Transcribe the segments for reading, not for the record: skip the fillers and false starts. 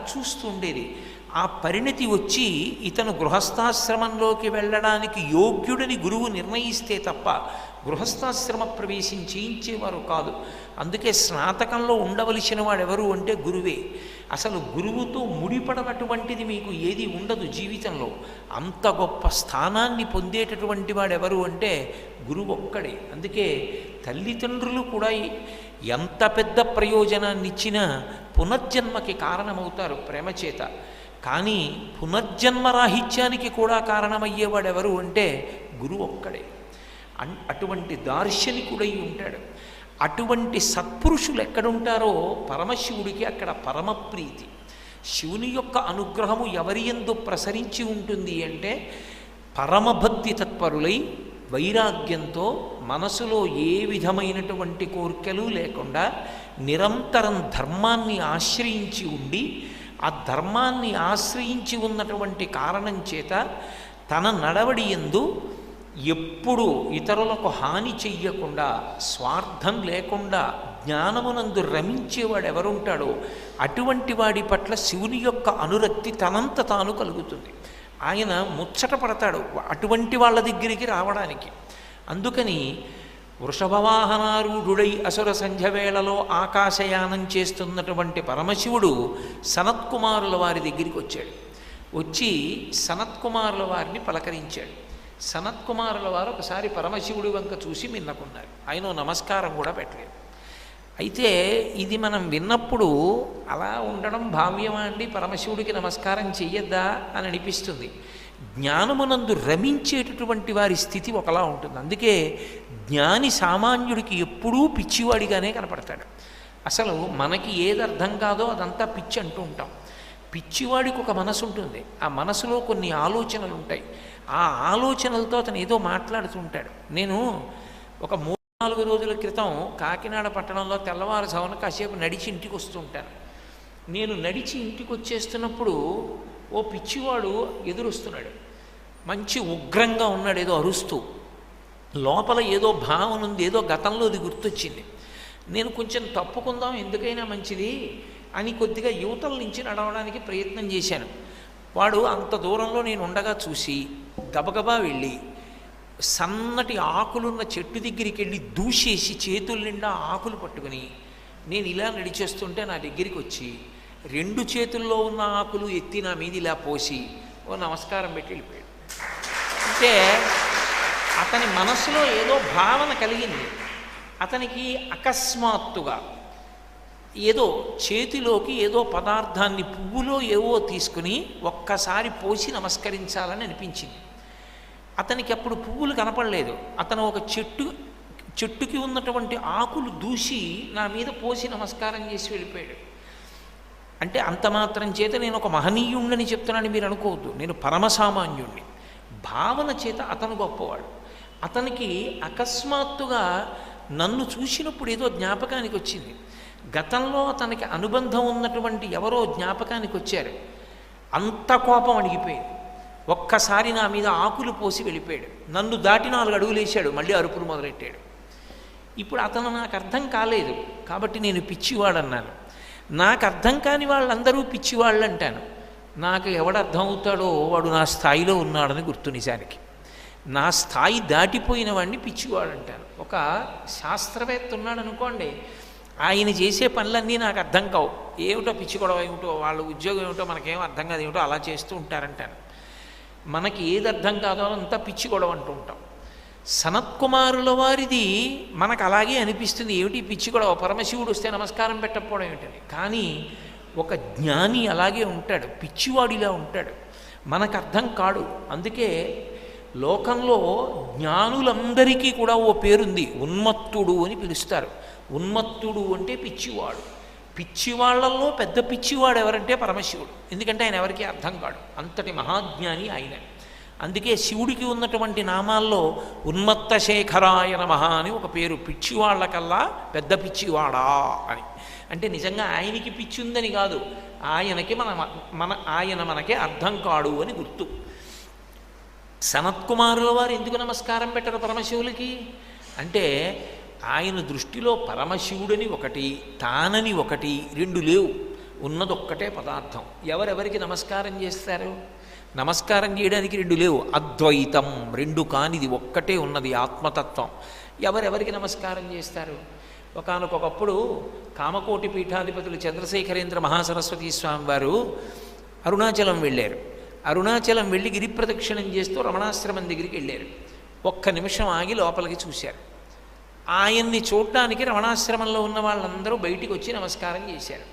చూస్తుండేది. ఆ పరిణతి వచ్చి ఇతను గృహస్థాశ్రమంలోకి వెళ్ళడానికి యోగ్యుడని గురువు నిర్ణయిస్తే తప్ప గృహస్థాశ్రమ ప్రవేశం చేయించేవారు కాదు. అందుకే స్నాతకంలో ఉండవలసిన వాడెవరు అంటే గురువే. అసలు గురువుతో ముడిపడనటువంటిది మీకు ఏది ఉండదు జీవితంలో. అంత గొప్ప స్థానాన్ని పొందేటటువంటి వాడెవరు అంటే గురువు ఒక్కడే. అందుకే తల్లిదండ్రులు కూడా ఎంత పెద్ద ప్రయోజనాన్ని ఇచ్చినా పునర్జన్మకి కారణమవుతారు ప్రేమ చేత. కానీ పునర్జన్మరాహిత్యానికి కూడా కారణమయ్యేవాడెవరు అంటే గురువు ఒక్కడే. అటువంటి దార్శనికుడై ఉంటాడు. అటువంటి సత్పురుషులు ఎక్కడుంటారో పరమశివుడికి అక్కడ పరమప్రీతి. శివుని యొక్క అనుగ్రహము ఎవరి యందు ప్రసరించి ఉంటుంది అంటే పరమభక్తి తత్పరులై వైరాగ్యంతో మనసులో ఏ విధమైనటువంటి కోరికలు లేకుండా నిరంతరం ధర్మాన్ని ఆశ్రయించి ఉండి ఆ ధర్మాన్ని ఆశ్రయించి ఉన్నటువంటి కారణం చేత తన నడవడి యందు ఎప్పుడు ఇతరులకు హాని చెయ్యకుండా స్వార్థం లేకుండా జ్ఞానమునందు రమించేవాడు ఎవరుంటాడో అటువంటి వాడి పట్ల శివుని యొక్క అనురక్తి తనంత తాను కలుగుతుంది. ఆయన ముచ్చట పడతాడు అటువంటి వాళ్ళ దగ్గరికి రావడానికి. అందుకని వృషభవాహనారూఢుడై అసుర సంధ్యవేళలో ఆకాశయానం చేస్తున్నటువంటి పరమశివుడు సనత్కుమారుల వారి దగ్గరికి వచ్చాడు. వచ్చి సనత్కుమారుల వారిని పలకరించాడు. సనత్కుమారుల వారు ఒకసారి పరమశివుడి వంక చూసి మిన్నకున్నారు. ఆయన నమస్కారం కూడా పెట్టలేదు. అయితే ఇది మనం విన్నప్పుడు అలా ఉండడం భావ్యమా అండి, పరమశివుడికి నమస్కారం చెయ్యొద్దా అని అనిపిస్తుంది. జ్ఞానమునందు రమించేటటువంటి వారి స్థితి ఒకలా ఉంటుంది. అందుకే జ్ఞాని సామాన్యుడికి ఎప్పుడూ పిచ్చివాడిగానే కనపడతాడు. అసలు మనకి ఏది అర్థం కాదో అదంతా పిచ్చి అంటూ ఉంటాం. పిచ్చివాడికి ఒక మనసు ఉంటుంది. ఆ మనసులో కొన్ని ఆలోచనలు ఉంటాయి. ఆ ఆలోచనలతో అతను ఏదో మాట్లాడుతూ ఉంటాడు. నేను ఒక 3-4 రోజుల క్రితం కాకినాడ పట్టణంలో తెల్లవారుజామున కాసేపు నడిచి ఇంటికి వస్తూ ఉంటాను. నేను నడిచి ఇంటికి వచ్చేస్తున్నప్పుడు ఓ పిచ్చివాడు ఎదురొస్తున్నాడు. మంచి ఉగ్రంగా ఉన్నాడు, ఏదో అరుస్తూ. లోపల ఏదో భావన ఉంది, ఏదో గతంలోది గుర్తొచ్చింది. నేను కొంచెం తప్పుకుందాం ఎందుకైనా మంచిది అని కొద్దిగా యువతల నుంచి నడవడానికి ప్రయత్నం చేశాను. వాడు అంత దూరంలో నేను ఉండగా చూసి గబగబా వెళ్ళి సన్నటి ఆకులున్న చెట్టు దగ్గరికి వెళ్ళి దూసేసి చేతుల నిండా ఆకులు పట్టుకుని నేను ఇలా నడిచేస్తుంటే నా దగ్గరికి వచ్చి 2 చేతుల్లో ఉన్న ఆకులు ఎత్తి నా మీద ఇలా పోసి ఓ నమస్కారం పెట్టి వెళ్ళిపోయాడు. అంటే అతని మనసులో ఏదో భావన కలిగింది. అతనికి అకస్మాత్తుగా ఏదో చేతిలోకి ఏదో పదార్థాన్ని పువ్వులో ఏవో తీసుకుని ఒక్కసారి పోసి నమస్కరించాలని అనిపించింది. అతనికి అప్పుడు పువ్వులు కనపడలేదు. అతను ఒక చెట్టుకి ఉన్నటువంటి ఆకులు దూసి నా మీద పోసి నమస్కారం చేసి వెళ్ళిపోయాడు. అంటే అంత మాత్రం చేత నేను ఒక మహనీయుణ్ణని చెప్తున్నాను మీరు అనుకోవద్దు. నేను పరమసామాన్యుణ్ణి. భావన చేత అతను గొప్పవాడు. అతనికి అకస్మాత్తుగా నన్ను చూసినప్పుడు ఏదో జ్ఞాపకానికి వచ్చింది. గతంలో అతనికి అనుబంధం ఉన్నటువంటి ఎవరో జ్ఞాపకానికి వచ్చారు. అంత కోపం అడిగిపోయింది. ఒక్కసారి నా మీద ఆకులు పోసి వెళ్ళిపోయాడు. నన్ను దాటి 4 అడుగులు వేశాడు. మళ్ళీ అరుపులు మొదలెట్టాడు. ఇప్పుడు అతను నాకు అర్థం కాలేదు కాబట్టి నేను పిచ్చివాడన్నాను. నాకు అర్థం కాని వాళ్ళందరూ పిచ్చివాళ్ళు అంటాను. నాకు ఎవడర్థం అవుతాడో వాడు నా స్థాయిలో ఉన్నాడని గుర్తు. నిజానికి నా స్థాయి దాటిపోయిన వాడిని పిచ్చివాడు అంటాను. ఒక శాస్త్రవేత్త ఉన్నాడు అనుకోండి, ఆయన చేసే పనులన్నీ నాకు అర్థం కావు. ఏమిటో పిచ్చి గొడవ ఏమిటో, వాళ్ళ ఉద్యోగం ఏమిటో మనకేం అర్థం కాదు, ఏమిటో అలా చేస్తూ ఉంటారంటాను. మనకి ఏది అర్థం కాదో అంతా పిచ్చి గొడవ అంటూ ఉంటాం. సనత్కుమారుల వారిది మనకు అలాగే అనిపిస్తుంది. ఏమిటి పిచ్చి గొడవ, పరమశివుడు వస్తే నమస్కారం పెట్టకపోవడం ఏమిటని. కానీ ఒక జ్ఞాని అలాగే ఉంటాడు, పిచ్చివాడిలా ఉంటాడు, మనకు అర్థం కాడు. అందుకే లోకంలో జ్ఞానులందరికీ కూడా ఓ పేరుంది, ఉన్మత్తుడు అని పిలుస్తారు. ఉన్మత్తుడు అంటే పిచ్చివాడు. పిచ్చివాళ్లలో పెద్ద పిచ్చివాడు ఎవరంటే పరమశివుడు. ఎందుకంటే ఆయన ఎవరికీ అర్థం కాడు, అంతటి మహాజ్ఞాని ఆయన. అందుకే శివుడికి ఉన్నటువంటి నామాల్లో ఉన్మత్త శేఖరాయ నమః అని ఒక పేరు. పిచ్చివాళ్లకల్లా పెద్ద పిచ్చివాడా అని. అంటే నిజంగా ఆయనకి పిచ్చి ఉందని కాదు, ఆయనకి ఆయన మనకే అర్థం కాడు అని గుర్తు. సనత్కుమారుల వారు ఎందుకు నమస్కారం పెట్టరు పరమశివులకి అంటే ఆయన దృష్టిలో పరమశివుడని ఒకటి, తానని ఒకటి, 2 లేవు. ఉన్నదొక్కటే పదార్థం. ఎవరెవరికి నమస్కారం చేస్తారు? నమస్కారం చేయడానికి రెండు లేవు, అద్వైతం, రెండు కానిది ఒక్కటే ఉన్నది ఆత్మతత్వం. ఎవరెవరికి నమస్కారం చేస్తారు? ఒకానొకప్పుడు కామకోటి పీఠాధిపతులు చంద్రశేఖరేంద్ర మహాసరస్వతీ స్వామి వారు అరుణాచలం వెళ్ళారు. అరుణాచలం వెళ్ళి గిరి ప్రదక్షిణం చేస్తూ రమణాశ్రమం దగ్గరికి వెళ్ళారు. ఒక్క నిమిషం ఆగి లోపలికి చూశారు. ఆయన్ని చూడటానికి రమణాశ్రమంలో ఉన్న వాళ్ళందరూ బయటికి వచ్చి నమస్కారం చేశారు.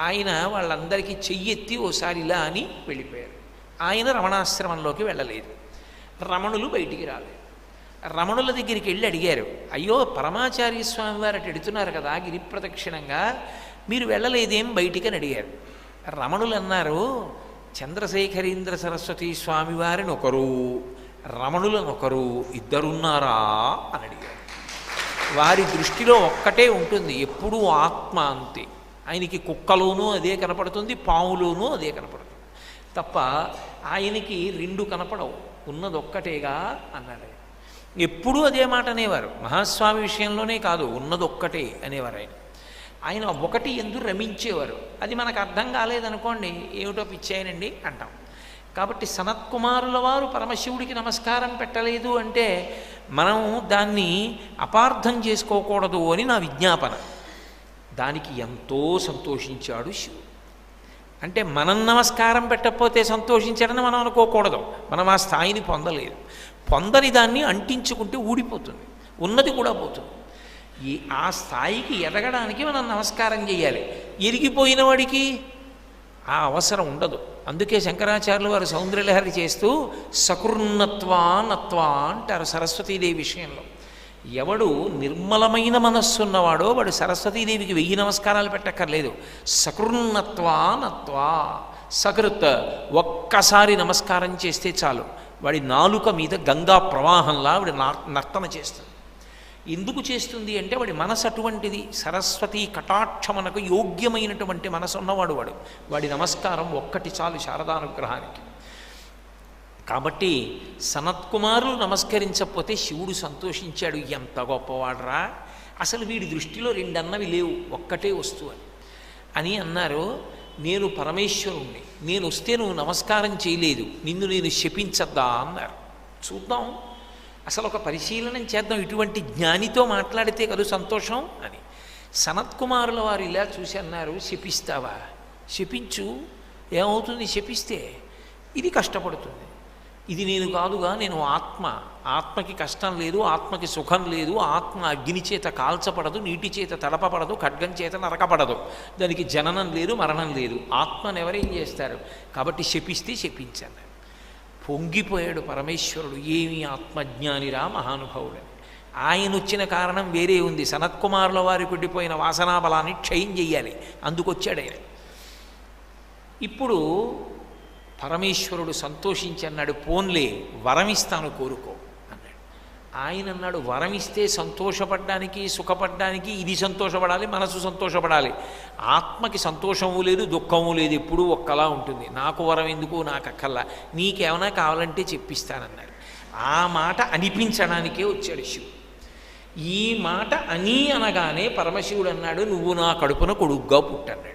ఆయన వాళ్ళందరికీ చెయ్యెత్తి ఓసారి ఇలా అని వెళ్ళిపోయారు. ఆయన రమణాశ్రమంలోకి వెళ్ళలేదు. రమణులు బయటికి రాలేదు. రమణుల దగ్గరికి వెళ్ళి అడిగారు, అయ్యో పరమాచార్య స్వామి వారు అటు ఎడుతున్నారు కదా గిరి ప్రదక్షిణంగా, మీరు వెళ్ళలేదేం బయటికి అని అడిగారు. రమణులు అన్నారు, చంద్రశేఖరేంద్ర సరస్వతీ స్వామి వారిని ఒకరు, రమణులను ఒకరు, ఇద్దరున్నారా అని అడిగారు. వారి దృష్టిలో ఒక్కటే ఉంటుంది, ఎప్పుడూ ఆత్మ అంతే. ఆయనకి కుక్కలోనూ అదే కనపడుతుంది, పాములోనూ అదే కనపడుతుంది తప్ప ఆయనకి రెండు కనపడవు, ఉన్నదొక్కటేగా అన్నాడు. ఎప్పుడూ అదే మాట అనేవారు. మహాస్వామి విషయంలోనే కాదు, ఉన్నదొక్కటే అనేవారు. ఆయన ఒకటి ఎందు రమించేవారు. అది మనకు అర్థం కాలేదనుకోండి, ఏమిటో పిచ్చాయనండి అంటాం. కాబట్టి సనత్కుమారుల వారు పరమశివుడికి నమస్కారం పెట్టలేదు అంటే మనం దాన్ని అపార్థం చేసుకోకూడదు అని నా విజ్ఞాపన. దానికి ఎంతో సంతోషించాడు శివుడు. అంటే మనం నమస్కారం పెట్టకపోతే సంతోషించాడని మనం అనుకోకూడదు. మనం ఆ స్థాయిని పొందలేదు. పొందని దాన్ని అంటించుకుంటే ఊడిపోతుంది, ఉన్నది కూడా పోతుంది. ఆ స్థాయికి ఎదగడానికి మనం నమస్కారం చేయాలి. ఎరిగిపోయిన వాడికి ఆ అవసరం ఉండదు. అందుకే శంకరాచార్యులు వారు సౌందర్యలహరి చేస్తూ సకృన్నత్వా అంటారు సరస్వతీదేవి విషయంలో. ఎవడు నిర్మలమైన మనస్సున్నవాడో వాడు సరస్వతీదేవికి 1000 నమస్కారాలు పెట్టక్కర్లేదు. సకృన్నత్వా సకృత్ ఒక్కసారి నమస్కారం చేస్తే చాలు, వాడి నాలుక మీద గంగా ప్రవాహంలా వాడి నర్తన చేస్తుంది. ఎందుకు చేస్తుంది అంటే వాడి మనసు అటువంటిది. సరస్వతీ కటాక్షమనకు యోగ్యమైనటువంటి మనసు ఉన్నవాడు వాడు. వాడి నమస్కారం ఒక్కటి చాలు శారదానుగ్రహానికి. కాబట్టి సనత్కుమారులు నమస్కరించకపోతే శివుడు సంతోషించాడు. ఎంత గొప్పవాడరా, అసలు వీడి దృష్టిలో రెండన్నవి లేవు, ఒక్కటే వస్తువు అని అన్నారు. నేను పరమేశ్వరుణ్ణి, నేను వస్తే నువ్వు నమస్కారం చేయలేదు, నిన్ను నేను శపించద్దా అన్నారు. చూద్దాం, అసలు ఒక పరిశీలనం చేద్దాం, ఇటువంటి జ్ఞానితో మాట్లాడితే కదా సంతోషం అని. సనత్కుమారుల వారు ఇలా చూసి అన్నారు, శపిస్తావా? శపించు, ఏమవుతుంది శపిస్తే? ఇది కష్టపడుతుంది, ఇది నేను కాదుగా, నేను ఆత్మ. ఆత్మకి కష్టం లేదు, ఆత్మకి సుఖం లేదు. ఆత్మ అగ్ని చేత కాల్చపడదు, నీటి చేత తడపబడదు, ఖడ్గం చేత నరకపడదు. దానికి జననం లేదు, మరణం లేదు. ఆత్మను ఎవరేం చేస్తారు? కాబట్టి శపిస్తే శపించాను. పొంగిపోయాడు పరమేశ్వరుడు, ఏమి ఆత్మజ్ఞానిరా మహానుభావుడని. ఆయన వచ్చిన కారణం వేరే ఉంది. సనత్కుమారుల వారికి ఉండిపోయిన వాసనాబలాన్ని క్షయం చెయ్యాలి, అందుకొచ్చాడు ఆయన. ఇప్పుడు పరమేశ్వరుడు సంతోషించి అన్నాడు, పోన్లే వరమిస్తాను కోరుకో అన్నాడు. ఆయన అన్నాడు, వరమిస్తే సంతోషపడ్డానికి సుఖపడ్డానికి ఇది సంతోషపడాలి, మనసు సంతోషపడాలి. ఆత్మకి సంతోషము లేదు, దుఃఖము లేదు, ఎప్పుడూ ఒక్కలా ఉంటుంది. నాకు వరం ఎందుకు, నాకు అక్కల్లా, నీకేమైనా కావాలంటే చెప్పిస్తానన్నాడు. ఆ మాట అనిపించడానికే వచ్చాడు శివుడు. ఈ మాట అని అనగానే పరమశివుడు అన్నాడు, నువ్వు నా కడుపున కొడుగ్గా పుట్టన్నాడు.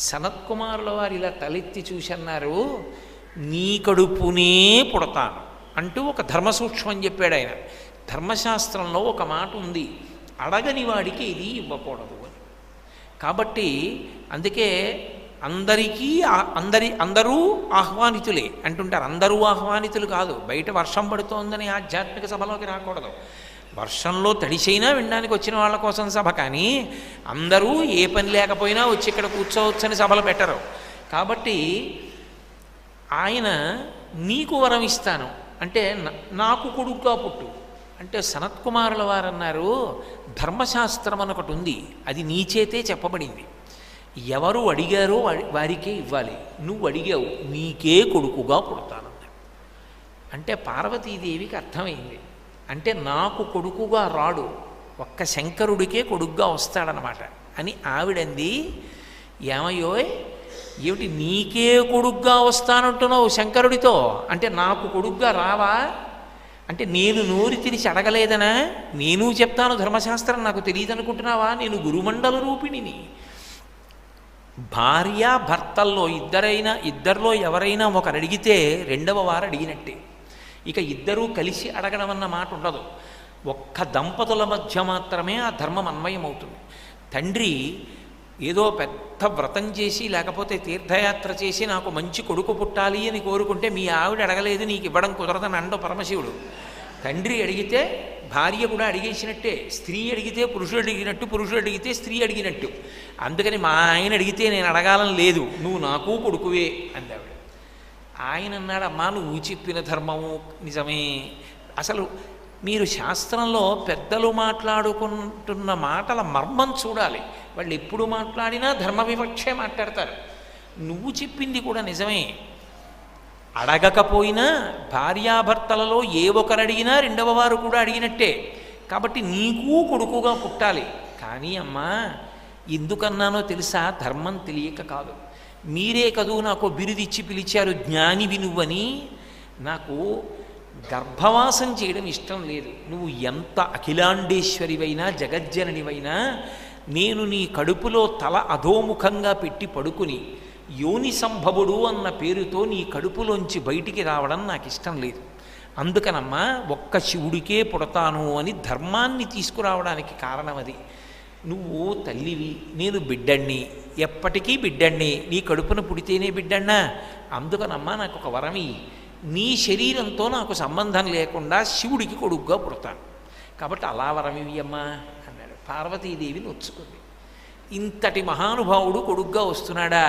సనత్కుమారుల వారు ఇలా తలెత్తి చూసి అన్నారు, నీ కడుపునే పుడతాను అంటూ ఒక ధర్మసూక్ష్మం చెప్పాడు ఆయన. ధర్మశాస్త్రంలో ఒక మాట ఉంది, అడగని వాడికి ఇది ఇవ్వకూడదు అని. కాబట్టి అందుకే అందరూ ఆహ్వానితులే అంటుంటారు. అందరూ ఆహ్వానితులు కాదు. బయట వర్షం పడుతోందని ఆధ్యాత్మిక సభలోకి రాకూడదు. వర్షంలో తడిచైనా వినడానికి వచ్చిన వాళ్ళ కోసం సభ, కానీ అందరూ ఏ పని లేకపోయినా వచ్చి ఇక్కడ కూర్చోవచ్చని సభలు పెట్టరు. కాబట్టి ఆయన నీకు వరం ఇస్తాను అంటే నాకు కొడుకుగా పుట్టు అంటే సనత్కుమారుల వారు అన్నారు, ధర్మశాస్త్రం అని ఒకటి ఉంది, అది నీ చేతే చెప్పబడింది. ఎవరు అడిగారో వారికే ఇవ్వాలి. నువ్వు అడిగావు, నీకే కొడుకుగా పుడతానన్నాడు. అంటే పార్వతీదేవికి అర్థమైంది, అంటే నాకు కొడుకుగా రాడు, ఒక్క శంకరుడికే కొడుకుగా వస్తాడనమాట అని ఆవిడంది. ఏమయ్యో, ఏమిటి నీకే కొడుకుగా వస్తానంటున్నావు శంకరుడితో, అంటే నాకు కొడుకుగా రావా అంటే నేను నోరు తెరిచి అడగలేదనా? నేను చెప్తాను ధర్మశాస్త్రం, నాకు తెలియదు అనుకుంటున్నావా? నేను గురుమండల రూపిణిని, భార్యాభర్తల్లో ఇద్దరిలో ఎవరైనా ఒకరు అడిగితే రెండవ వారు అడిగినట్టే. ఇక ఇద్దరూ కలిసి అడగడం అన్న మాట ఉండదు. ఒక్క దంపతుల మధ్య మాత్రమే ఆ ధర్మం అన్వయం అవుతుంది. తండ్రి ఏదో పెద్ద వ్రతం చేసి లేకపోతే తీర్థయాత్ర చేసి నాకు మంచి కొడుకు పుట్టాలి అని కోరుకుంటే మీ ఆవిడ అడగలేదు నీకు ఇవ్వడం కుదరదని అండో పరమశివుడు. తండ్రి అడిగితే భార్య కూడా అడిగేసినట్టే. స్త్రీ అడిగితే పురుషుడు అడిగినట్టు, పురుషుడు అడిగితే స్త్రీ అడిగినట్టు. అందుకని మా ఆయన అడిగితే నేను అడగాలని లేదు, నువ్వు నాకు కొడుకువే అందావిడ. ఆయన అన్నాడు, అమ్మా నువ్వు చెప్పిన ధర్మము నిజమే. అసలు మీరు శాస్త్రంలో పెద్దలు మాట్లాడుకుంటున్న మాటల మర్మం చూడాలి. వాళ్ళు ఎప్పుడు మాట్లాడినా ధర్మ వివక్షే మాట్లాడతారు. నువ్వు చెప్పింది కూడా నిజమే. అడగకపోయినా భార్యాభర్తలలో ఏ ఒకరు అడిగినా రెండవ వారు కూడా అడిగినట్టే. కాబట్టి నీకు కొడుకుగా పుట్టాలి. కానీ అమ్మా ఎందుకన్నానో తెలుసా? ధర్మం తెలియక కాదు. మీరే కదూ నాకు బిరుదిచ్చి పిలిచారు జ్ఞానివి నువ్వని. నాకు గర్భవాసం చేయడం ఇష్టం లేదు. నువ్వు ఎంత అఖిలాండేశ్వరివైనా జగజ్జననివైనా నేను నీ కడుపులో తల అధోముఖంగా పెట్టి పడుకుని యోని సంభవుడు అన్న పేరుతో నీ కడుపులోంచి బయటికి రావడం నాకు ఇష్టం లేదు. అందుకనమ్మా ఒక్క శివుడికే పుడతాను అని ధర్మాన్ని తీసుకురావడానికి కారణం అది. నువ్వు తల్లివి, నేను బిడ్డణ్ణి, ఎప్పటికీ బిడ్డణ్ణి. నీ కడుపున పుడితేనే బిడ్డన్నా. అందుకనమ్మా నాకు ఒక వరమి, నీ శరీరంతో నాకు సంబంధం లేకుండా శివుడికి కొడుకుగా పుడతాను. కాబట్టి అలా వరమివి అమ్మా అన్నాడు. పార్వతీదేవి నొచ్చుకుంది. ఇంతటి మహానుభావుడు కొడుగ్గా వస్తున్నాడా?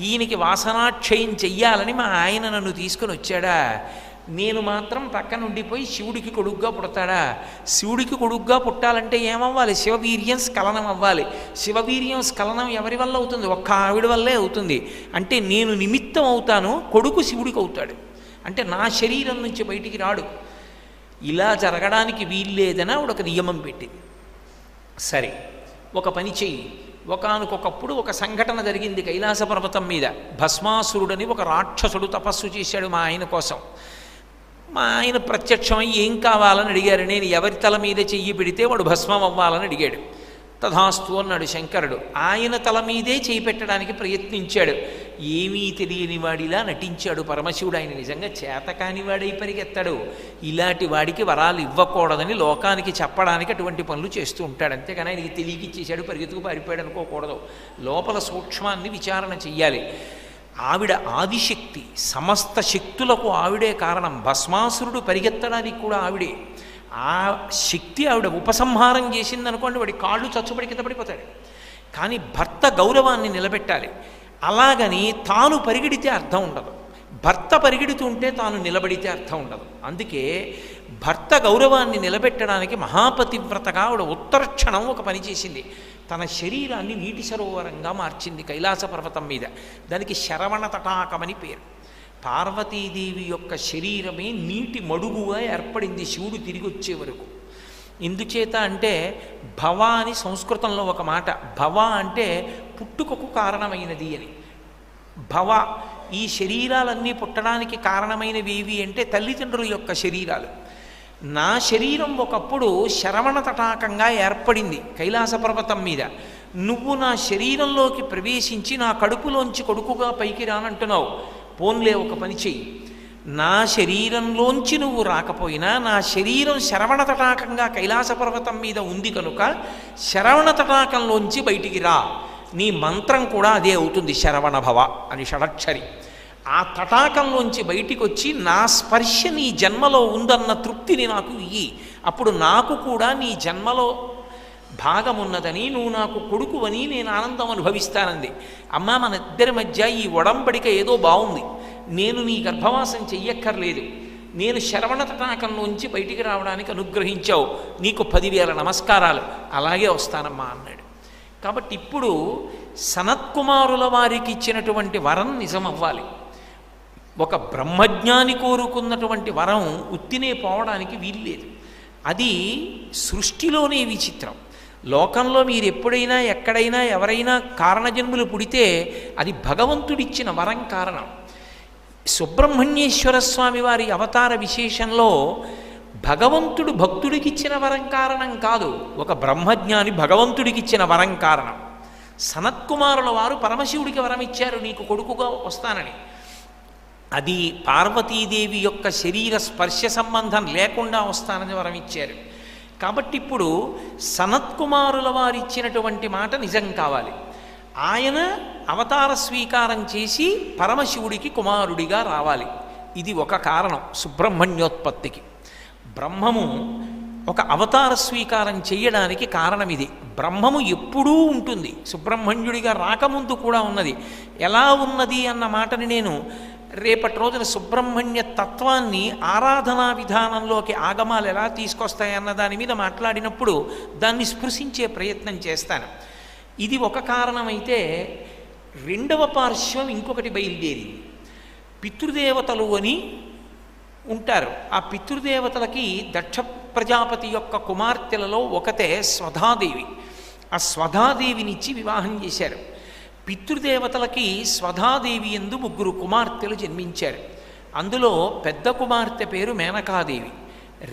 ఈయనకి వాసనాక్షయం చెయ్యాలని మా ఆయన నన్ను తీసుకొని వచ్చాడా? నేను మాత్రం పక్కన ఉండిపోయి శివుడికి కొడుగ్గా పుడతాడా? శివుడికి కొడుగ్గా పుట్టాలంటే ఏమవ్వాలి? శివవీర్యం స్ఖలనం అవ్వాలి. శివవీర్యం స్ఖలనం ఎవరి వల్ల అవుతుంది? ఒక్క ఆవిడ వల్లే అవుతుంది. అంటే నేను నిమిత్తం అవుతాను, కొడుకు శివుడికి అవుతాడు. అంటే నా శరీరం నుంచి బయటికి రాడు. ఇలా జరగడానికి వీల్లేదని ఆవిడ ఒక నియమం పెట్టింది. సరే ఒక పని చెయ్యి. ఒకానొకప్పుడు ఒక సంఘటన జరిగింది కైలాస పర్వతం మీద. భస్మాసురుడని ఒక రాక్షసుడు తపస్సు చేశాడు మా ఆయన కోసం. మా ఆయన ప్రత్యక్షమై ఏం కావాలని అడిగారు. నేను ఎవరి తల మీద చెయ్యి పెడితే వాడు భస్మం అవ్వాలని అడిగాడు. తథాస్తు అన్నాడు శంకరుడు. ఆయన తల మీదే చేయి పెట్టడానికి ప్రయత్నించాడు. ఏమీ తెలియని వాడిలా నటించాడు పరమశివుడు. ఆయన నిజంగా చేతకాని వాడై పరిగెత్తాడు. ఇలాంటి వాడికి వరాలు ఇవ్వకూడదని లోకానికి చెప్పడానికి అటువంటి పనులు చేస్తూ ఉంటాడు. అంతేకాని ఆయనకి తెలియకిచ్చేశాడు పరిగెత్తుకు పారిపోయాడు అనుకోకూడదు. లోపల సూక్ష్మాన్ని విచారణ చెయ్యాలి. ఆవిడ ఆదిశక్తి, సమస్త శక్తులకు ఆవిడే కారణం. భస్మాసురుడు పరిగెత్తడానికి కూడా ఆవిడే. ఆ శక్తి ఆవిడ ఉపసంహారం చేసిందనుకోండి వాడి కాళ్ళు చచ్చుబడి కింద పడిపోతాడు. కానీ భర్త గౌరవాన్ని నిలబెట్టాలి. అలాగని తాను పరిగెడితే అర్థం ఉండదు. భర్త పరిగెడుతుంటే తాను నిలబడితే అర్థం ఉండదు. అందుకే భర్త గౌరవాన్ని నిలబెట్టడానికి మహాపతివ్రతగా ఆవిడ ఉత్తరక్షణం ఒక పని చేసింది. తన శరీరాన్ని నీటి సరోవరంగా మార్చింది కైలాస పర్వతం మీద. దానికి శరవణ తటాకమని పేరు. పార్వతీదేవి యొక్క శరీరమే నీటి మడుగుగా ఏర్పడింది శివుడు తిరిగి వచ్చే వరకు. ఎందుచేత అంటే భవ అని సంస్కృతంలో ఒక మాట. భవ అంటే పుట్టుకకు కారణమైనది అని. భవ ఈ శరీరాలన్నీ పుట్టడానికి కారణమైనవి ఏవి అంటే తల్లిదండ్రుల యొక్క శరీరాలు. నా శరీరం ఒకప్పుడు శరవణ తటాకంగా ఏర్పడింది కైలాస పర్వతం మీద. నువ్వు నా శరీరంలోకి ప్రవేశించి నా కడుపులోంచి కొడుకుగా పైకి రానంటున్నావు. పోన్లే ఒక పని చెయ్యి, నా శరీరంలోంచి నువ్వు రాకపోయినా నా శరీరం శరవణ తటాకంగా కైలాస పర్వతం మీద ఉంది కనుక శరవణ తటాకంలోంచి బయటికి రా. నీ మంత్రం కూడా అదే అవుతుంది, శరవణ భవ అని షడక్షరి. ఆ తటాకంలోంచి బయటికి వచ్చి నా స్పర్శ నీ జన్మలో ఉందన్న తృప్తిని నాకు ఇయ్యి. అప్పుడు నాకు కూడా నీ జన్మలో భాగమున్నదని, నువ్వు నాకు కొడుకువని నేను ఆనందం అనుభవిస్తానంది. అమ్మ మన ఇద్దరి మధ్య ఈ ఒడంబడిక ఏదో బాగుంది. నేను నీ గర్భవాసం చెయ్యక్కర్లేదు. నేను శరవణ తటాకంలోంచి బయటికి రావడానికి అనుగ్రహించావు. నీకు 10,000 నమస్కారాలు. అలాగే వస్తానమ్మా అన్నాడు. కాబట్టి ఇప్పుడు సనత్కుమారుల వారికి ఇచ్చినటువంటి వరం నిజమవ్వాలి. ఒక బ్రహ్మజ్ఞాని కోరుకున్నటువంటి వరం ఉత్తినే పోవడానికి వీల్లేదు. అది సృష్టిలోనే విచిత్రం. లోకంలో మీరు ఎప్పుడైనా ఎక్కడైనా ఎవరైనా కారణజన్ములు పుడితే అది భగవంతుడిచ్చిన వరం కారణం. సుబ్రహ్మణ్యేశ్వర స్వామి వారి అవతార విశేషంలో భగవంతుడు భక్తుడికిచ్చిన వరం కారణం కాదు, ఒక బ్రహ్మజ్ఞాని భగవంతుడికిచ్చిన వరం కారణం. సనత్కుమారుల వారు పరమశివుడికి వరం ఇచ్చారు నీకు కొడుకుగా వస్తానని. అది పార్వతీదేవి యొక్క శరీర స్పర్శ సంబంధం లేకుండా వస్తానని వరం ఇచ్చారు. కాబట్టి ఇప్పుడు సనత్కుమారుల వారు ఇచ్చినటువంటి మాట నిజం కావాలి. ఆయన అవతార స్వీకారం చేసి పరమశివుడికి కుమారుడిగా రావాలి. ఇది ఒక కారణం సుబ్రహ్మణ్యోత్పత్తికి. బ్రహ్మము ఒక అవతార స్వీకారం చేయడానికి కారణం ఇది. బ్రహ్మము ఎప్పుడూ ఉంటుంది, సుబ్రహ్మణ్యుడిగా రాకముందు కూడా ఉన్నది. ఎలా ఉన్నది అన్న మాటని నేను రేపటి రోజున సుబ్రహ్మణ్య తత్వాన్ని ఆరాధనా విధానంలోకి ఆగమాలు ఎలా తీసుకొస్తాయన్న దాని మీద మాట్లాడినప్పుడు దాన్ని స్పృశించే ప్రయత్నం చేస్తాను. ఇది ఒక కారణమైతే రెండవ పార్శ్వం ఇంకొకటి బయలుదేరింది. పితృదేవతలు అని ఉంటారు. ఆ పితృదేవతలకి దక్ష ప్రజాపతి యొక్క కుమార్తెలలో ఒకతే స్వధాదేవి. ఆ స్వధాదేవినిచ్చి వివాహం చేశారు. పితృదేవతలకి స్వధాదేవి యందు 3 కుమార్తెలు జన్మించారు. అందులో పెద్ద కుమార్తె పేరు మేనకాదేవి,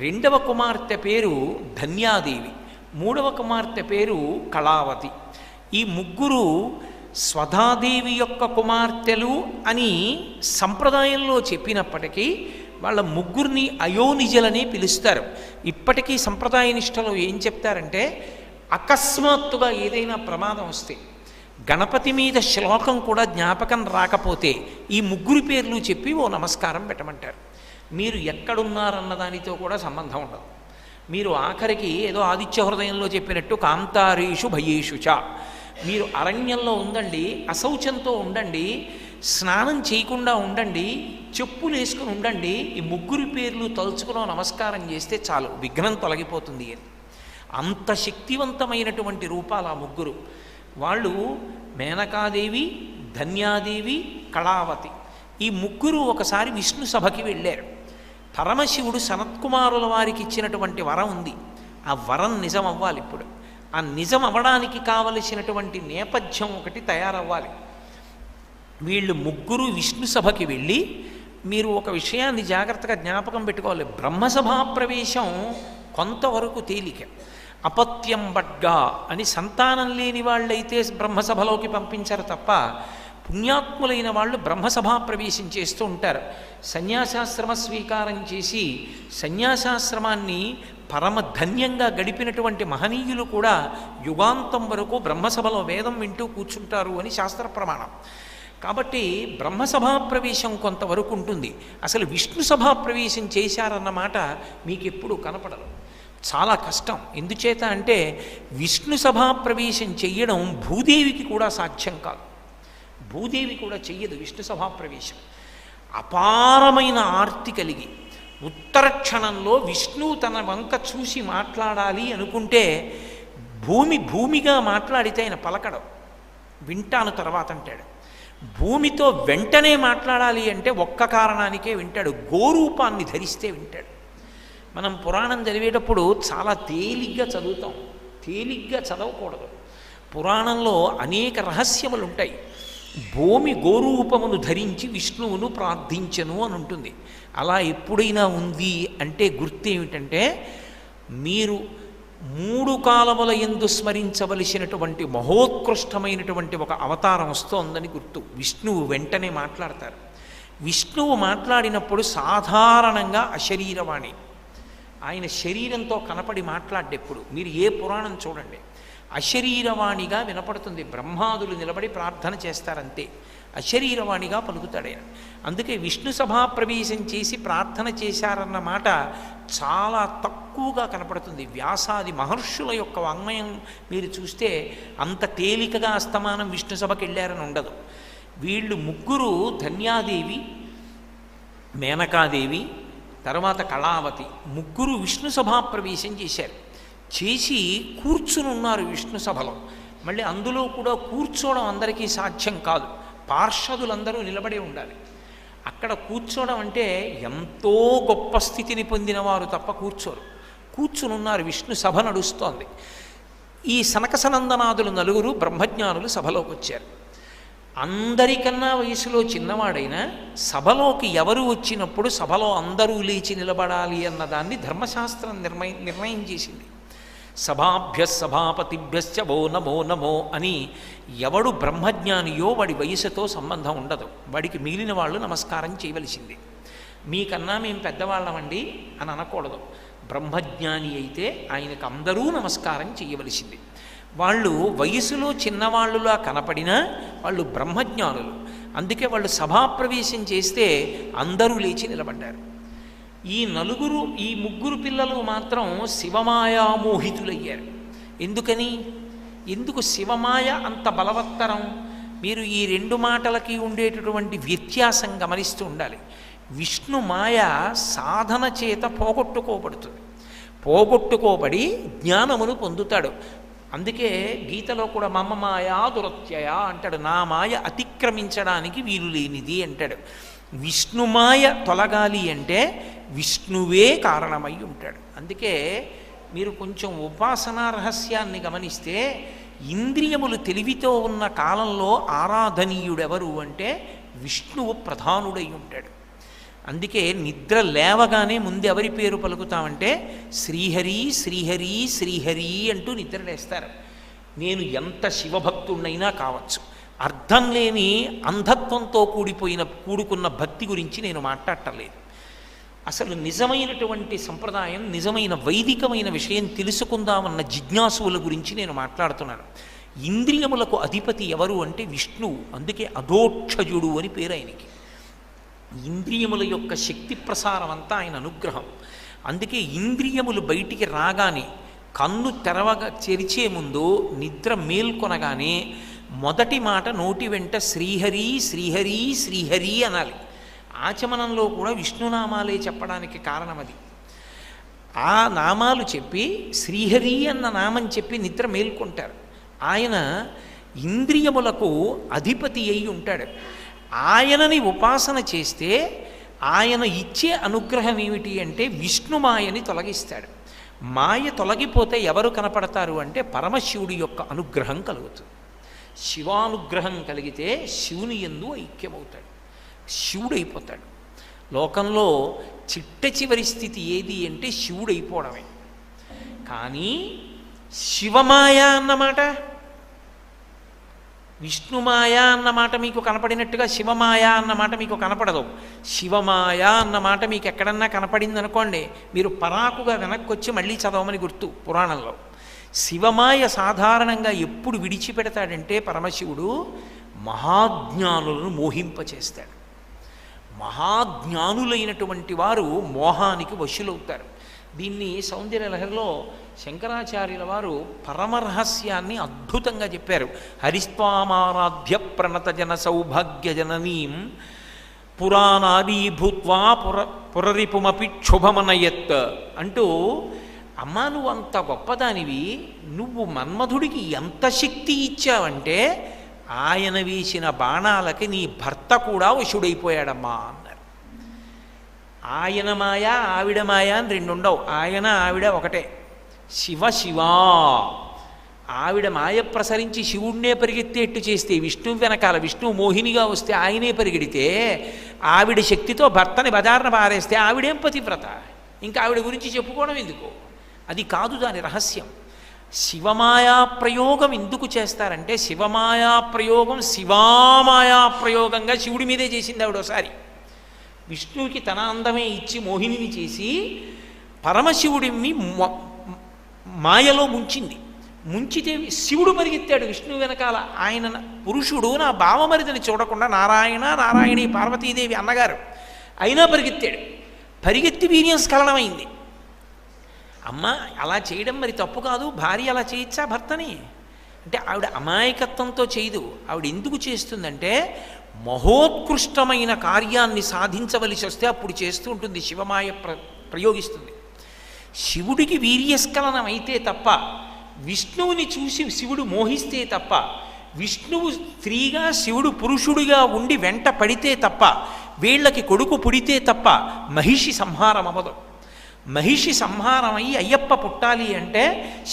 రెండవ కుమార్తె పేరు ధన్యాదేవి, మూడవ కుమార్తె పేరు కళావతి. ఈ 3 స్వధాదేవి యొక్క కుమార్తెలు అని సంప్రదాయంలో చెప్పినప్పటికీ వాళ్ళ 3 అయోనిజలని పిలుస్తారు. ఇప్పటికీ సంప్రదాయ నిష్టలో ఏం చెప్తారంటే అకస్మాత్తుగా ఏదైనా ప్రమాదం వస్తే గణపతి మీద శ్లోకం కూడా జ్ఞాపకం రాకపోతే ఈ 3 పేర్లు చెప్పి ఓ నమస్కారం పెట్టమంటారు. మీరు ఎక్కడున్నారన్న దానితో కూడా సంబంధం ఉండదు. మీరు ఆఖరికి ఏదో ఆదిత్య హృదయంలో చెప్పినట్టు కాంతారేషు భయేషు చ, మీరు అరణ్యంలో ఉండండి, అశౌచంతో ఉండండి, స్నానం చేయకుండా ఉండండి, చెప్పులు వేసుకుని ఉండండి, ఈ 3 పేర్లు తలుచుకుని నమస్కారం చేస్తే చాలు, విఘ్నం తొలగిపోతుంది అని. అంత శక్తివంతమైనటువంటి రూపాలు ఆ 3. వాళ్ళు మేనకాదేవి, ధన్యాదేవి, కళావతి. ఈ 3 ఒకసారి విష్ణు సభకి వెళ్ళారు. పరమశివుడు సనత్కుమారుల వారికి ఇచ్చినటువంటి వరం ఉంది. ఆ వరం నిజం అవ్వాలి. ఇప్పుడు ఆ నిజం అవ్వడానికి కావలసినటువంటి నేపథ్యం ఒకటి తయారవ్వాలి. వీళ్ళు 3 విష్ణు సభకి వెళ్ళి, మీరు ఒక విషయాన్ని జాగ్రత్తగా జ్ఞాపకం పెట్టుకోవాలి. బ్రహ్మసభా ప్రవేశం కొంతవరకు తేలిక. అపత్యం బడ్గా అని సంతానం లేని వాళ్ళైతే బ్రహ్మసభలోకి పంపించారు తప్ప, పుణ్యాత్ములైన వాళ్ళు బ్రహ్మసభా ప్రవేశం చేస్తూ ఉంటారు. సన్యాసాశ్రమ స్వీకారం చేసి సన్యాసాశ్రమాన్ని పరమధన్యంగా గడిపినటువంటి మహనీయులు కూడా యుగాంతం వరకు బ్రహ్మసభలో వేదం వింటూ కూర్చుంటారు అని శాస్త్ర ప్రమాణం. కాబట్టి బ్రహ్మసభా ప్రవేశం కొంతవరకు ఉంటుంది. అసలు విష్ణు సభా ప్రవేశం చేశారన్నమాట మీకు ఎప్పుడు కనపడదు, చాలా కష్టం. ఎందుచేత అంటే విష్ణు సభా ప్రవేశం చెయ్యడం భూదేవికి కూడా సాధ్యం కాదు. భూదేవి కూడా చెయ్యదు విష్ణు సభా ప్రవేశం. అపారమైన ఆర్తి కలిగి ఉత్తర క్షణంలో విష్ణువు తన వంక చూసి మాట్లాడాలి అనుకుంటే భూమిగా మాట్లాడితే ఆయన పలకడం, వింటాను తర్వాత అంటాడు. భూమితో వెంటనే మాట్లాడాలి అంటే ఒక్క కారణానికే వింటాడు, గోరూపాన్ని ధరిస్తే వింటాడు. మనం పురాణం చదివేటప్పుడు చాలా తేలిగ్గా చదువుతాం, తేలిగ్గా చదవకూడదు. పురాణంలో అనేక రహస్యములు ఉంటాయి. భూమి గోరూపమును ధరించి విష్ణువును ప్రార్థించను అని ఉంటుంది. అలా ఎప్పుడైనా ఉంది అంటే గుర్తు ఏమిటంటే, మీరు 3 కాలముల యందు స్మరించవలసినటువంటి మహోత్కృష్టమైనటువంటి ఒక అవతారం వస్తోందని గుర్తు. విష్ణువు వెంటనే మాట్లాడతారు. విష్ణువు మాట్లాడినప్పుడు సాధారణంగా అశరీరవాణి, ఆయన శరీరంతో కనపడి మాట్లాడేప్పుడు మీరు ఏ పురాణం చూడండి అశరీరవాణిగా వినపడుతుంది. బ్రహ్మాదులు నిలబడి ప్రార్థన చేస్తారంతే, అశరీరవాణిగా పలుకుతాడు ఆయన. అందుకే విష్ణు సభా ప్రవేశం చేసి ప్రార్థన చేశారన్న మాట చాలా తక్కువగా కనపడుతుంది. వ్యాసాది మహర్షుల యొక్క వాంగ్మయం మీరు చూస్తే అంత తేలికగా అస్తమానం విష్ణు సభకి వెళ్ళారని ఉండదు. వీళ్ళు 3 ధన్యాదేవి, మేనకాదేవి, తర్వాత కళావతి 3 విష్ణు సభా ప్రవేశం చేశారు. చేసి కూర్చుని ఉన్నారు విష్ణు సభలో. మళ్ళీ అందులో కూడా కూర్చోవడం అందరికీ సాధ్యం కాదు, పార్షదులందరూ నిలబడే ఉండాలి. అక్కడ కూర్చోవడం అంటే ఎంతో గొప్ప స్థితిని పొందిన వారు తప్ప కూర్చోరు. కూర్చుని ఉన్నారు, విష్ణు సభ నడుస్తోంది. ఈ సనకసనందనాదులు 4 బ్రహ్మజ్ఞానులు సభలోకి వచ్చారు. అందరికన్నా వయసులో చిన్నవాడైనా సభలోకి ఎవరు వచ్చినప్పుడు సభలో అందరూ లేచి నిలబడాలి అన్నదాన్ని ధర్మశాస్త్రం నిర్ణయం చేసింది. సభాభ్య సభాపతిభ్యశ్చ వో నమో నమో అని ఎవడు బ్రహ్మజ్ఞానియో వాడి వయసుతో సంబంధం ఉండదు, వాడికి మిగిలిన వాళ్ళు నమస్కారం చేయవలసింది. మీకన్నా మేము పెద్దవాళ్ళమండి అని అనకూడదు. బ్రహ్మజ్ఞాని అయితే ఆయనకు అందరూ నమస్కారం చేయవలసింది. వాళ్ళు వయసులో చిన్నవాళ్ళులా కనపడినా వాళ్ళు బ్రహ్మజ్ఞానులు. అందుకే వాళ్ళు సభాప్రవేశం చేస్తే అందరూ లేచి నిలబడ్డారు. ఈ ముగ్గురు పిల్లలు మాత్రం శివమాయామోహితులయ్యారు. ఎందుకు శివమాయ అంత బలవత్తరం? మీరు ఈ రెండు మాటలకి ఉండేటటువంటి వ్యత్యాసం గమనిస్తూ ఉండాలి. విష్ణు మాయ సాధన చేత పోగొట్టుకోబడుతుంది, పోగొట్టుకోబడి జ్ఞానమును పొందుతాడు. అందుకే గీతలో కూడా మమ మాయా దురత్యయ అంటాడు, నా మాయ అతిక్రమించడానికి వీలు లేనిది అంటాడు. విష్ణుమాయ తొలగాలి అంటే విష్ణువే కారణమై ఉంటాడు. అందుకే మీరు కొంచెం ఉపాసనా రహస్యాన్ని గమనిస్తే ఇంద్రియములు తెలివితో ఉన్న కాలంలో ఆరాధనీయుడెవరు అంటే విష్ణువు ప్రధానుడై ఉంటాడు. అందుకే నిద్ర లేవగానే ముందు ఎవరి పేరు పలుకుతామంటే శ్రీహరి శ్రీహరి శ్రీహరి అంటూ నిద్ర లేస్తారు. నేను ఎంత శివభక్తుడినైనా కావచ్చు, అర్థం లేని అంధత్వంతో కూడుకున్న భక్తి గురించి నేను మాట్లాడటలేదు. అసలు నిజమైనటువంటి సంప్రదాయం, నిజమైన వైదికమైన విషయం తెలుసుకుందామన్న జిజ్ఞాసువుల గురించి నేను మాట్లాడుతున్నాను. ఇంద్రియములకు అధిపతి ఎవరు అంటే విష్ణువు. అందుకే అధోక్షజుడు అని పేరు ఆయనకి. ఇంద్రియముల యొక్క శక్తి ప్రసారం అంతా ఆయన అనుగ్రహం. అందుకే ఇంద్రియములు బయటికి రాగానే, కన్ను తెరిచే ముందు, నిద్ర మేల్కొనగానే మొదటి మాట నోటి వెంట శ్రీహరి శ్రీహరి శ్రీహరి అనాలి. ఆచమనంలో కూడా విష్ణునామాలే చెప్పడానికి కారణం అది. ఆ నామాలు చెప్పి శ్రీహరి అన్న నామం చెప్పి నిద్ర మేల్కొంటారు. ఆయన ఇంద్రియములకు అధిపతి అయి ఉంటాడు. ఆయనని ఉపాసన చేస్తే ఆయన ఇచ్చే అనుగ్రహం ఏమిటి అంటే విష్ణుమాయని తొలగిస్తాడు. మాయ తొలగిపోతే ఎవరు కనపడతారు అంటే పరమశివుడి యొక్క అనుగ్రహం కలుగుతుంది. శివానుగ్రహం కలిగితే శివుని యందు ఐక్యమవుతాడు, శివుడైపోతాడు. లోకంలో చిట్ట చివరి స్థితి ఏది అంటే శివుడైపోవడమే. కానీ శివమాయ అన్నమాట, విష్ణుమాయ అన్నమాట మీకు కనపడినట్టుగా శివమాయ అన్నమాట మీకు కనపడదు. శివమాయ అన్నమాట మీకు ఎక్కడన్నా కనపడింది అనుకోండి, మీరు పరాకుగా వెనక్కి వచ్చి మళ్ళీ చదవమని గుర్తు పురాణంలో. శివమాయ సాధారణంగా ఎప్పుడు విడిచిపెడతాడంటే పరమశివుడు మహాజ్ఞానులను మోహింపచేస్తాడు. మహాజ్ఞానులైనటువంటి వారు మోహానికి వశులవుతారు. దీన్ని సౌందర్యలహరిలో శంకరాచార్యుల వారు పరమరహస్యాన్ని అద్భుతంగా చెప్పారు. హరిస్వామారాధ్య ప్రణత జన సౌభాగ్య జననీం పురాణాదీ భూత్వా పురరిపుమపి క్షుభమనయత్ అంటూ, అమ్మా నువ్వు అంత గొప్పదానివి, నువ్వు మన్మధుడికి ఎంత శక్తి ఇచ్చావంటే ఆయన వేసిన బాణాలకి నీ భర్త కూడా వశుడైపోయాడమ్మా అన్నారు. ఆయన మాయ ఆవిడ మాయ అని రెండు ఉండవు, ఆయన ఆవిడ ఒకటే. శివ శివా, ఆవిడ మాయ ప్రసరించి శివుడినే పరిగెత్తేట్టు చేస్తే విష్ణువు వెనకాల విష్ణువు మోహినిగా వస్తే ఆయనే పరిగెడితే, ఆవిడ శక్తితో భర్తని బజార్న పారేస్తే ఆవిడేం పతివ్రత, ఇంకా ఆవిడ గురించి చెప్పుకోవడం ఎందుకు? అది కాదు దాని రహస్యం. శివమాయా ప్రయోగం ఎందుకు చేస్తారంటే శివమాయా ప్రయోగం శివామాయా ప్రయోగంగా శివుడి మీదే చేసింది ఆవిడ ఒకసారి. విష్ణువుకి తన అందమే ఇచ్చి మోహినిని చేసి పరమశివుడిని మాయలో ముంచితే శివుడు పరిగెత్తాడు విష్ణువు వెనకాల. ఆయన పురుషుడు నా భావమరిదని చూడకుండా నారాయణ నారాయణి పార్వతీదేవి అన్నగారు అయినా పరిగెత్తి వీర్యం స్ఖలనమైంది. అమ్మ అలా చేయడం మరి తప్పు కాదు, భార్య అలా చేయొచ్చా భర్తని అంటే? ఆవిడ అమాయకత్వంతో చేయదు. ఆవిడ ఎందుకు చేస్తుందంటే మహోత్కృష్టమైన కార్యాన్ని సాధించవలసి వస్తే అప్పుడు చేస్తూ ఉంటుంది. శివమాయ ప్రయోగిస్తుంది. శివుడికి వీర్యస్ఖలనం అయితే తప్ప, విష్ణువుని చూసి శివుడు మోహిస్తే తప్ప, విష్ణువు స్త్రీగా శివుడు పురుషుడిగా ఉండి వెంట పడితే తప్ప, వీళ్ళకి కొడుకు పుడితే తప్ప మహిషి సంహారం అవ్వదు. మహిషి సంహారమై అయ్యప్ప పుట్టాలి అంటే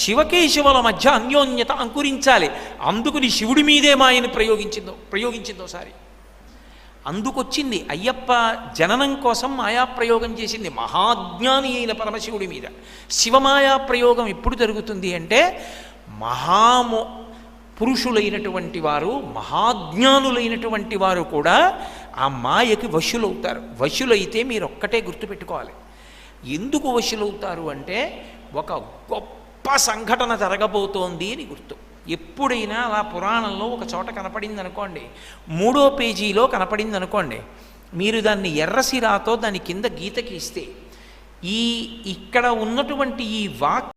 శివకేశవుల మధ్య అన్యోన్యత అంకురించాలి. అందుకుని శివుడి మీదే మాయని ప్రయోగించిందోసారి. అందుకొచ్చింది అయ్యప్ప జననం కోసం మాయాప్రయోగం చేసింది మహాజ్ఞాని అయిన పరమశివుడి మీద. శివమాయా ప్రయోగం ఎప్పుడు జరుగుతుంది అంటే పురుషులైనటువంటి వారు, మహాజ్ఞానులైనటువంటి వారు కూడా ఆ మాయకి వశులవుతారు. వశులైతే మీరు ఒక్కటే గుర్తుపెట్టుకోవాలి. ఎందుకు వశులవుతారు అంటే ఒక గొప్ప సంఘటన జరగబోతోంది అని గుర్తు. ఎప్పుడైనా అలా పురాణంలో ఒక చోట కనపడింది అనుకోండి, 3వ పేజీలో కనపడింది అనుకోండి, మీరు దాన్ని ఎర్రసిరాతో దాని కింద గీత గీస్తే ఇక్కడ ఉన్నటువంటి ఈ వాక్